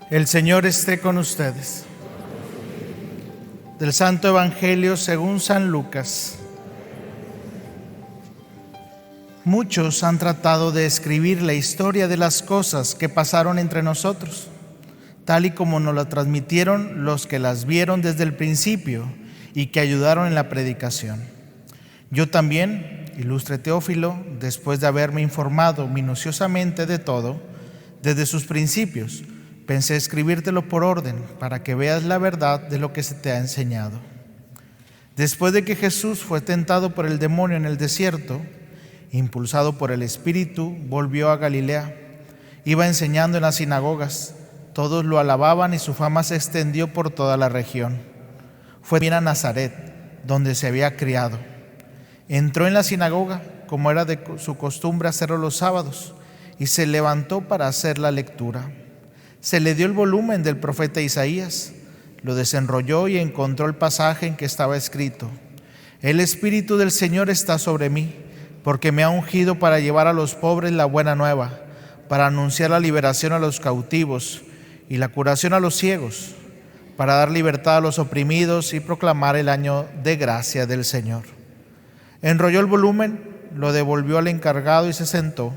El Señor esté con ustedes. Del Santo Evangelio según San Lucas. Muchos han tratado de escribir la historia de las cosas que pasaron entre nosotros, tal y como nos la transmitieron los que las vieron desde el principio y que ayudaron en la predicación. Yo también, ilustre Teófilo, después de haberme informado minuciosamente de todo, desde sus principios, pensé escribírtelo por orden, para que veas la verdad de lo que se te ha enseñado. Después de que Jesús fue tentado por el demonio en el desierto, impulsado por el Espíritu, volvió a Galilea. Iba enseñando en las sinagogas. Todos lo alababan y su fama se extendió por toda la región. Fue bien a Nazaret, donde se había criado. Entró en la sinagoga, como era de su costumbre hacerlo los sábados, y se levantó para hacer la lectura. Se le dio el volumen del profeta Isaías, lo desenrolló y encontró el pasaje en que estaba escrito: El Espíritu del Señor está sobre mí, porque me ha ungido para llevar a los pobres la buena nueva, para anunciar la liberación a los cautivos y la curación a los ciegos, para dar libertad a los oprimidos y proclamar el año de gracia del Señor. Enrolló el volumen, lo devolvió al encargado y se sentó.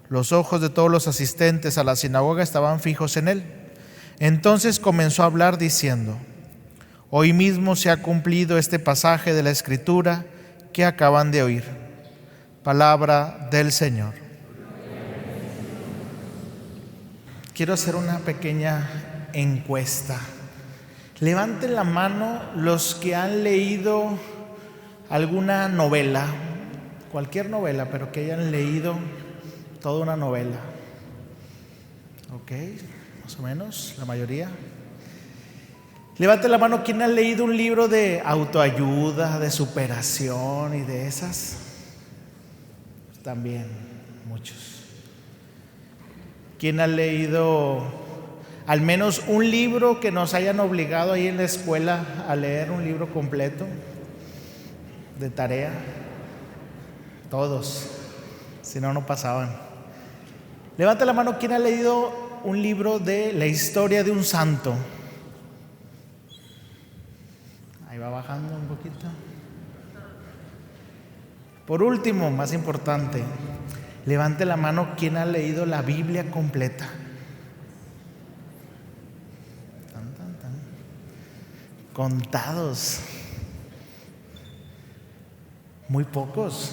Los ojos de todos los asistentes a la sinagoga estaban fijos en él. Entonces comenzó a hablar diciendo: Hoy mismo se ha cumplido este pasaje de la Escritura que acaban de oír. Palabra del Señor. Quiero hacer una pequeña encuesta. Levanten la mano los que han leído alguna novela, cualquier novela, pero que hayan leído toda una novela. Ok, más o menos, la mayoría. Levante la mano quien ha leído un libro de autoayuda, de superación y de esas. También, muchos. ¿Quién ha leído al menos un libro que nos hayan obligado ahí en la escuela a leer un libro completo de tarea? Todos, si no, no pasaban. Levanta la mano quien ha leído un libro de la historia de un santo. Ahí va bajando un poquito. Por último, más importante, levante la mano quien ha leído la Biblia completa. Contados. Muy pocos.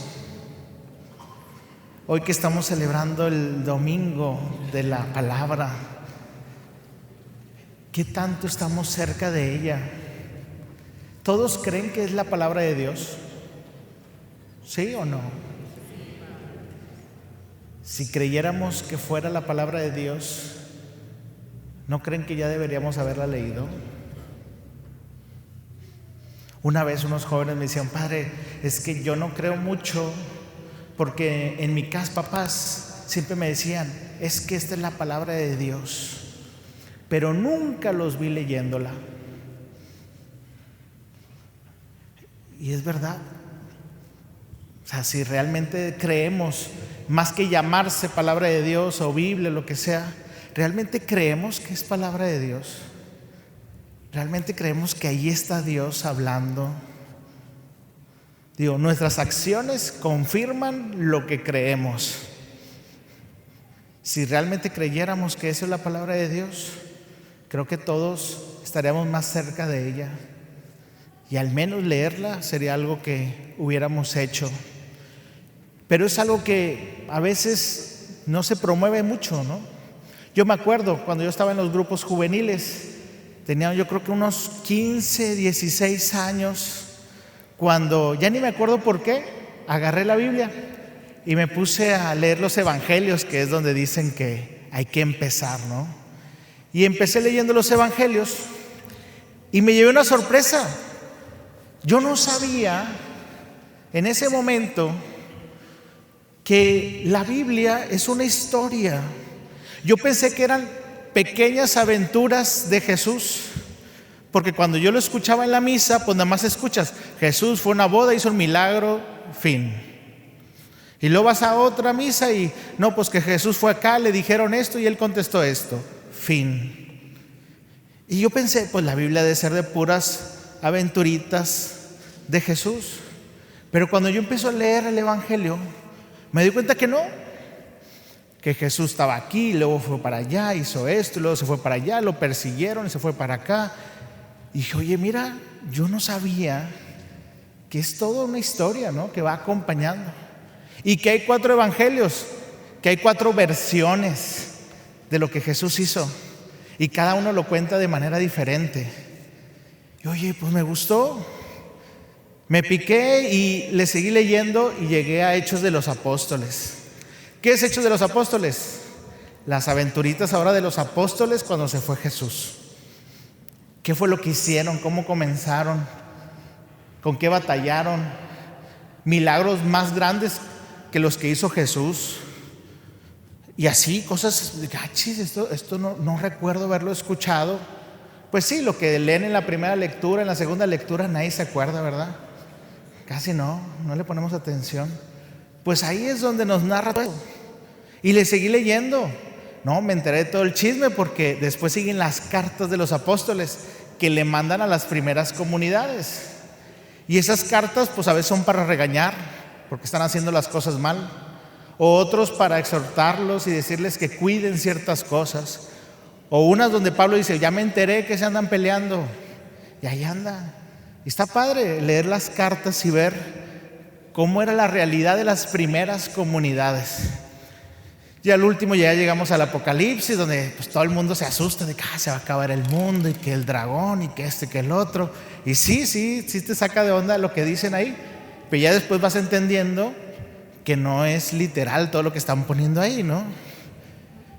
Hoy que estamos celebrando el domingo de la palabra, ¿qué tanto estamos cerca de ella? ¿Todos creen que es la palabra de Dios? ¿Sí o no? Si creyéramos que fuera la palabra de Dios, ¿no creen que ya deberíamos haberla leído? Una vez unos jóvenes me decían: Padre, es que yo no creo mucho, porque en mi casa papás siempre me decían: es que esta es la palabra de Dios, pero nunca los vi leyéndola. Y es verdad. O sea, si realmente creemos, más que llamarse palabra de Dios o Biblia, lo que sea, ¿realmente creemos que es palabra de Dios? ¿Realmente creemos que ahí está Dios hablando? Digo, nuestras acciones confirman lo que creemos. Si realmente creyéramos que eso es la palabra de Dios, creo que todos estaríamos más cerca de ella, y al menos leerla sería algo que hubiéramos hecho. Pero es algo que a veces no se promueve mucho, ¿no? Yo me acuerdo cuando yo estaba en los grupos juveniles, tenía yo creo que unos 15, 16 años, cuando ya ni me acuerdo por qué, agarré la Biblia y me puse a leer los evangelios, que es donde dicen que hay que empezar, ¿no? Y empecé leyendo los evangelios y me llevé una sorpresa. Yo no sabía en ese momento que la Biblia es una historia. Yo pensé que eran pequeñas aventuras de Jesús, porque cuando yo lo escuchaba en la misa, pues nada más escuchas: Jesús fue a una boda, hizo un milagro, fin. Y luego vas a otra misa y no, pues que Jesús fue acá, le dijeron esto y él contestó esto, fin. Y yo pensé, pues la Biblia debe ser de puras aventuritas de Jesús. Pero cuando yo empiezo a leer el Evangelio, me di cuenta que no, que Jesús estaba aquí, luego fue para allá, hizo esto, luego se fue para allá, lo persiguieron y se fue para acá. Y dije, oye, mira, yo no sabía que es toda una historia, ¿no?, que va acompañando. Y que hay 4 evangelios, que hay 4 versiones de lo que Jesús hizo. Y cada uno lo cuenta de manera diferente. Y oye, pues me gustó. Me piqué y le seguí leyendo y llegué a Hechos de los Apóstoles. ¿Qué es Hechos de los Apóstoles? Las aventuritas ahora de los apóstoles cuando se fue Jesús. ¿Qué fue lo que hicieron? ¿Cómo comenzaron? ¿Con qué batallaron? Milagros más grandes que los que hizo Jesús. Y así, cosas, gachis, esto no recuerdo haberlo escuchado. Pues sí, lo que leen en la primera lectura, en la segunda lectura, nadie se acuerda, ¿verdad? Casi no le ponemos atención. Pues ahí es donde nos narra todo. Y le seguí leyendo. No, me enteré de todo el chisme porque después siguen las cartas de los apóstoles que le mandan a las primeras comunidades. Y esas cartas, pues a veces son para regañar porque están haciendo las cosas mal, o otros para exhortarlos y decirles que cuiden ciertas cosas, o unas donde Pablo dice, ya me enteré que se andan peleando, y ahí anda. Y está padre leer las cartas y ver cómo era la realidad de las primeras comunidades. Y al último ya llegamos al Apocalipsis, donde pues todo el mundo se asusta de que se va a acabar el mundo, y que el dragón, y que que el otro. Y sí te saca de onda lo que dicen ahí, pero ya después vas entendiendo que no es literal todo lo que están poniendo ahí, ¿no?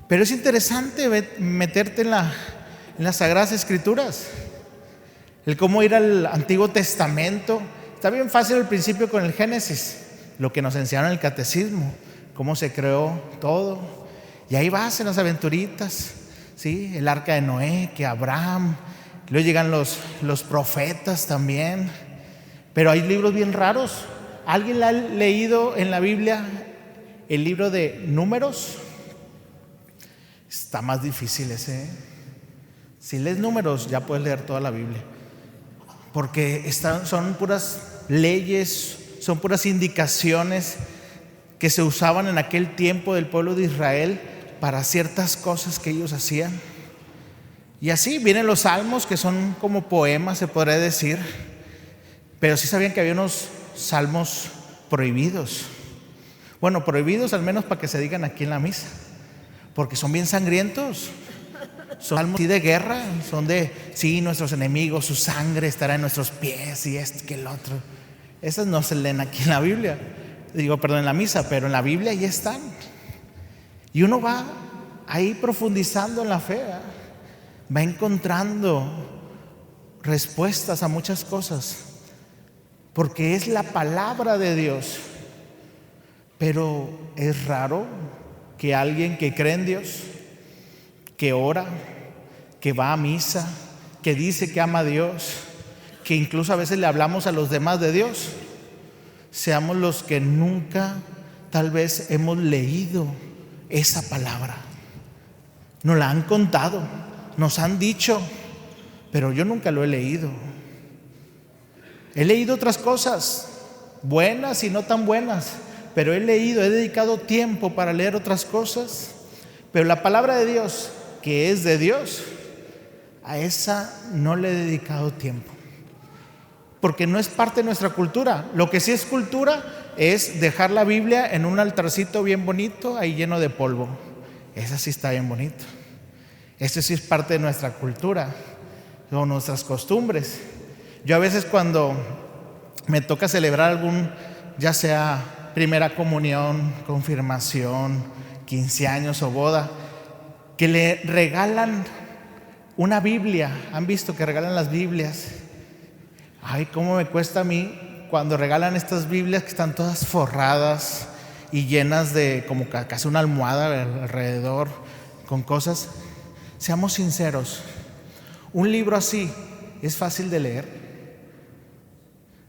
Pero es interesante meterte en las Sagradas Escrituras, el cómo ir al Antiguo Testamento. Está bien fácil al principio con el Génesis, lo que nos enseñaron en el catecismo, cómo se creó todo. Y ahí vas en las aventuritas, ¿sí? El arca de Noé, que Abraham, luego llegan los profetas también. Pero hay libros bien raros. ¿Alguien ha leído en la Biblia el libro de Números? Está más difícil ese. Si lees Números ya puedes leer toda la Biblia, porque son puras leyes, son puras indicaciones que se usaban en aquel tiempo del pueblo de Israel para ciertas cosas que ellos hacían. Y así vienen los salmos, que son como poemas, se podría decir. Pero sí sabían que había unos salmos prohibidos. Bueno, prohibidos al menos para que se digan aquí en la misa, porque son bien sangrientos. Son salmos de guerra, son de, sí, nuestros enemigos, su sangre estará en nuestros pies y que el otro. Esas no se leen aquí en la Biblia, en la misa, pero en la Biblia ahí están. Y uno va ahí profundizando en la fe, ¿verdad? Va encontrando respuestas a muchas cosas, porque es la palabra de Dios. Pero es raro que alguien que cree en Dios, que ora, que va a misa, que dice que ama a Dios, que incluso a veces le hablamos a los demás de Dios, seamos los que nunca tal vez hemos leído esa palabra. Nos la han contado, nos han dicho, pero yo nunca lo he leído. He leído otras cosas, buenas y no tan buenas, pero he dedicado tiempo para leer otras cosas. Pero la palabra de Dios, que es de Dios, a esa no le he dedicado tiempo, porque no es parte de nuestra cultura. Lo que sí es cultura es dejar la Biblia en un altarcito bien bonito, ahí lleno de polvo. Esa sí está bien bonito. Eso sí es parte de nuestra cultura, o nuestras costumbres. Yo a veces cuando me toca celebrar ya sea primera comunión, confirmación, 15 años o boda, que le regalan una Biblia. ¿Han visto que regalan las Biblias? Ay, cómo me cuesta a mí cuando regalan estas Biblias que están todas forradas y llenas de como casi una almohada alrededor con cosas. Seamos sinceros, un libro así es fácil de leer.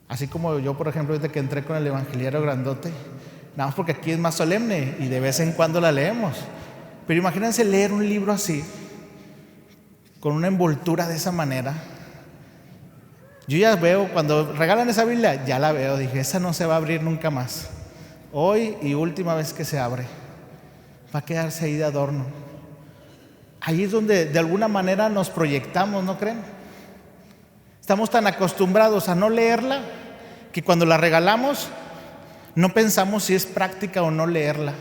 Así como yo, por ejemplo, desde que entré con el evangeliario grandote, nada más porque aquí es más solemne y de vez en cuando la leemos. Pero imagínense leer un libro así, con una envoltura de esa manera. Yo ya veo, cuando regalan esa Biblia, ya la veo, dije, esa no se va a abrir nunca más. Hoy y última vez que se abre, va a quedarse ahí de adorno. Ahí es donde de alguna manera nos proyectamos, ¿no creen? Estamos tan acostumbrados a no leerla que cuando la regalamos no pensamos si es práctica o no leerla,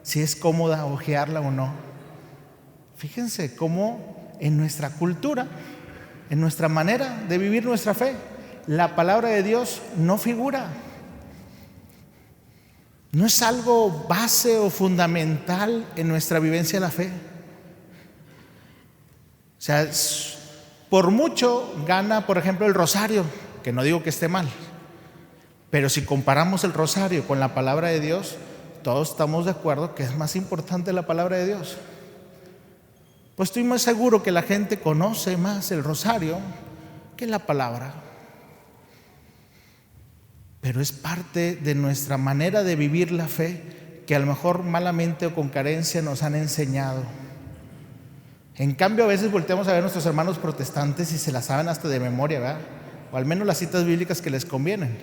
si es cómoda hojearla o no. Fíjense cómo en nuestra cultura, en nuestra manera de vivir nuestra fe, la palabra de Dios no figura. No es algo base o fundamental en nuestra vivencia de la fe. O sea, por mucho gana, por ejemplo, el rosario, que no digo que esté mal, pero si comparamos el rosario con la palabra de Dios, todos estamos de acuerdo que es más importante la palabra de Dios. Pues estoy más seguro que la gente conoce más el rosario que la palabra. Pero es parte de nuestra manera de vivir la fe que a lo mejor malamente o con carencia nos han enseñado. En cambio, a veces volteamos a ver a nuestros hermanos protestantes y se la saben hasta de memoria, ¿verdad? O al menos las citas bíblicas que les convienen.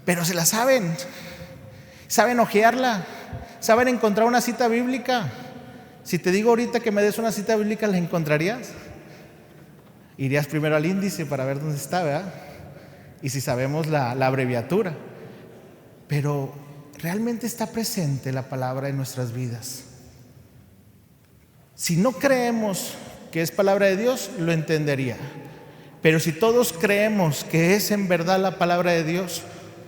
Pero se la saben. Saben hojearla. Saben encontrar una cita bíblica. Si te digo ahorita que me des una cita bíblica, ¿la encontrarías? Irías primero al índice para ver dónde está, ¿verdad? Y si sabemos la abreviatura. Pero realmente está presente la palabra en nuestras vidas. Si no creemos que es palabra de Dios, lo entendería. Pero si todos creemos que es en verdad la palabra de Dios,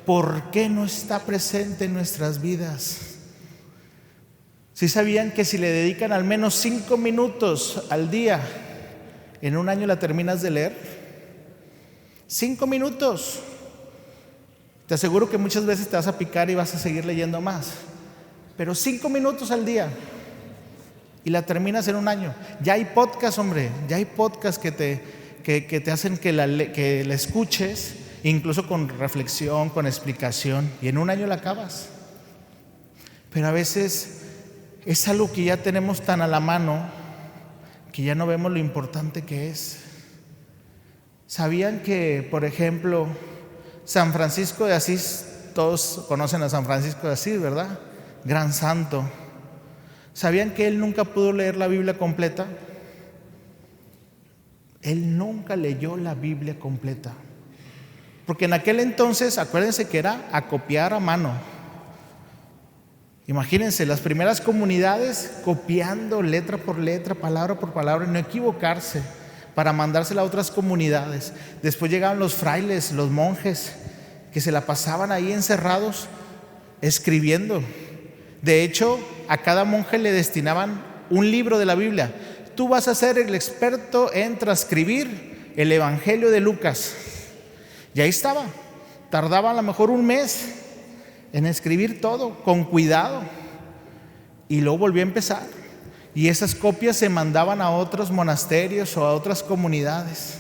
¿por qué no está presente en nuestras vidas? ¿Sí sabían que si le dedican al menos 5 minutos al día, en un año la terminas de leer? 5 minutos. Te aseguro que muchas veces te vas a picar y vas a seguir leyendo más. Pero 5 minutos al día y la terminas en un año. Ya hay podcast, hombre, ya hay podcast que te hacen que la escuches, incluso con reflexión, con explicación, y en un año la acabas. Pero a veces es algo que ya tenemos tan a la mano que ya no vemos lo importante que es. ¿Sabían que, por ejemplo, San Francisco de Asís, todos conocen a San Francisco de Asís, ¿verdad? Gran santo. ¿Sabían que él nunca pudo leer la Biblia completa? Él nunca leyó la Biblia completa. Porque en aquel entonces, acuérdense que era a copiar a mano. Imagínense, las primeras comunidades copiando letra por letra, palabra por palabra, y no equivocarse para mandársela a otras comunidades. Después llegaban los frailes, los monjes, que se la pasaban ahí encerrados escribiendo. De hecho, a cada monje le destinaban un libro de la Biblia. Tú vas a ser el experto en transcribir el Evangelio de Lucas. Y ahí estaba. Tardaba a lo mejor un mes en escribir todo, con cuidado. Y luego volvió a empezar. Y esas copias se mandaban a otros monasterios o a otras comunidades.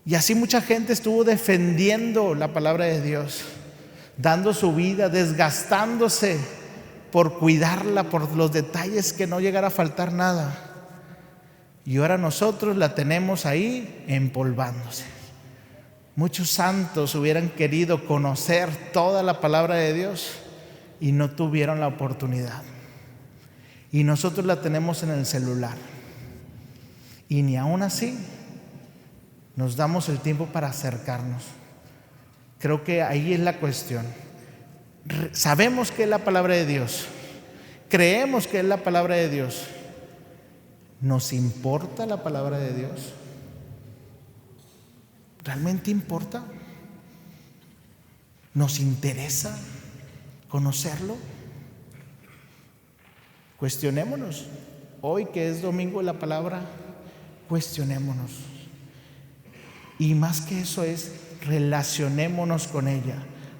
Y así mucha gente estuvo defendiendo la palabra de Dios, dando su vida, desgastándose por cuidarla, por los detalles, que no llegara a faltar nada. Y ahora nosotros la tenemos ahí empolvándose. Muchos santos hubieran querido conocer toda la palabra de Dios y no tuvieron la oportunidad. Y nosotros la tenemos en el celular. Y ni aún así nos damos el tiempo para acercarnos. Creo que ahí es la cuestión. Sabemos que es la palabra de Dios. Creemos que es la palabra de Dios. ¿Nos importa la palabra de Dios? ¿Realmente importa? ¿Nos interesa conocerlo? Cuestionémonos. Hoy que es domingo de la palabra, cuestionémonos. Y más que eso es, relacionémonos con ella.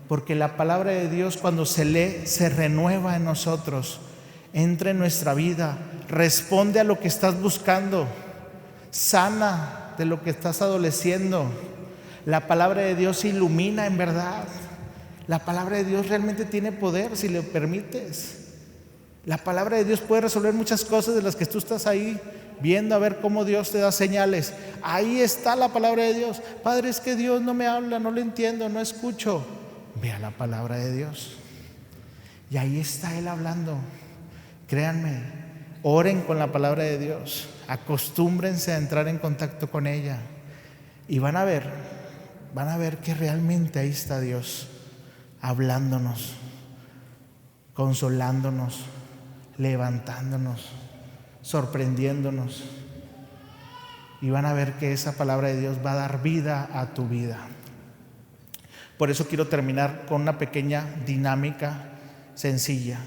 Porque la palabra de Dios, cuando se lee, se renueva en nosotros, entra en nuestra vida, responde a lo que estás buscando, sana de lo que estás adoleciendo. La palabra de Dios ilumina en verdad. La palabra de Dios realmente tiene poder si le permites. La palabra de Dios puede resolver muchas cosas de las que tú estás ahí viendo a ver cómo Dios te da señales. Ahí está la palabra de Dios. Padre, es que Dios no me habla, no lo entiendo, no escucho. Vea la palabra de Dios. Y ahí está Él hablando. Créanme, oren con la palabra de Dios. Acostúmbrense a entrar en contacto con ella. Y van a ver que realmente ahí está Dios hablándonos, consolándonos, levantándonos, sorprendiéndonos. Y van a ver que esa palabra de Dios va a dar vida a tu vida. Por eso quiero terminar con una pequeña dinámica sencilla.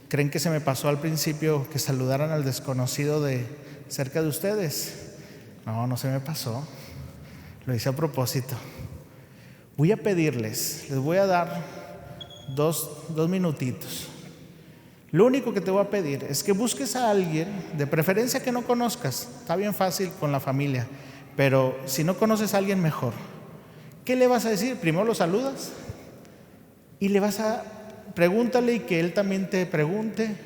¿Creen que se me pasó al principio que saludaran al desconocido de cerca de ustedes? No, no se me pasó. Lo hice a propósito. Voy a pedirles, les voy a dar dos minutitos. Lo único que te voy a pedir es que busques a alguien, de preferencia que no conozcas. Está bien fácil con la familia, pero si no conoces a alguien, mejor. ¿Qué le vas a decir? Primero lo saludas y le vas a pregúntale, y que él también te pregunte,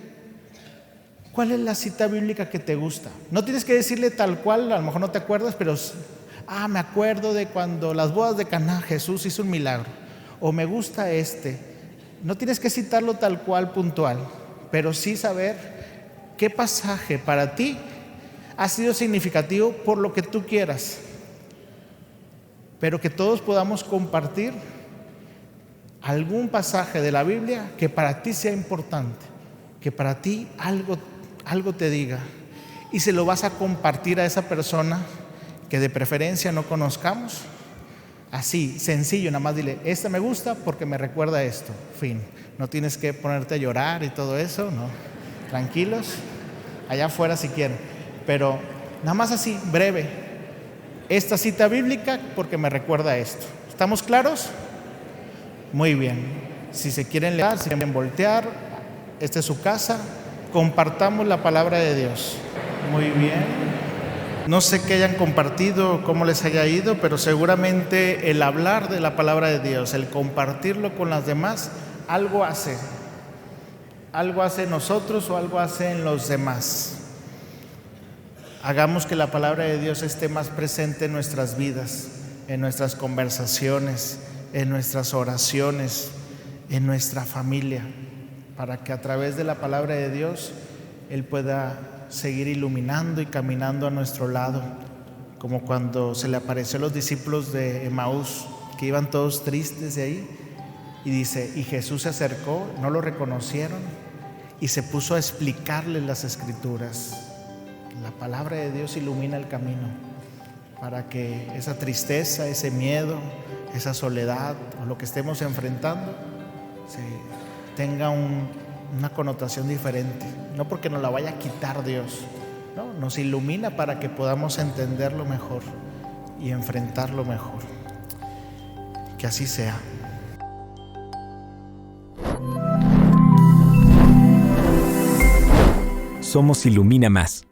¿cuál es la cita bíblica que te gusta? No tienes que decirle tal cual, a lo mejor no te acuerdas, pero me acuerdo de cuando las bodas de Caná Jesús hizo un milagro, o me gusta este. No tienes que citarlo tal cual, puntual, pero sí saber qué pasaje para ti ha sido significativo por lo que tú quieras, pero que todos podamos compartir algún pasaje de la Biblia que para ti sea importante, que para ti algo te diga, y se lo vas a compartir a esa persona que de preferencia no conozcamos. Así, sencillo, nada más dile, esta me gusta porque me recuerda esto, fin. No tienes que ponerte a llorar y todo eso, no. Tranquilos, allá afuera si quieren, pero nada más así, breve. Esta cita bíblica porque me recuerda esto. ¿Estamos claros? Muy bien. Si se quieren leer, si quieren voltear, esta es su casa. Compartamos la palabra de Dios. Muy bien. No sé qué hayan compartido, cómo les haya ido, pero seguramente el hablar de la palabra de Dios, el compartirlo con las demás, algo hace. Algo hace en nosotros o algo hace en los demás. Hagamos que la palabra de Dios esté más presente en nuestras vidas, en nuestras conversaciones, en nuestras oraciones, en nuestra familia, para que a través de la palabra de Dios Él pueda seguir iluminando y caminando a nuestro lado, como cuando se le apareció a los discípulos de Emaús, que iban todos tristes de ahí, y dice, y Jesús se acercó, no lo reconocieron, y se puso a explicarles las Escrituras. La palabra de Dios ilumina el camino para que esa tristeza, ese miedo, esa soledad o lo que estemos enfrentando tenga una connotación diferente. No porque nos la vaya a quitar Dios, no, nos ilumina para que podamos entenderlo mejor y enfrentarlo mejor. Que así sea. Somos Ilumina Más.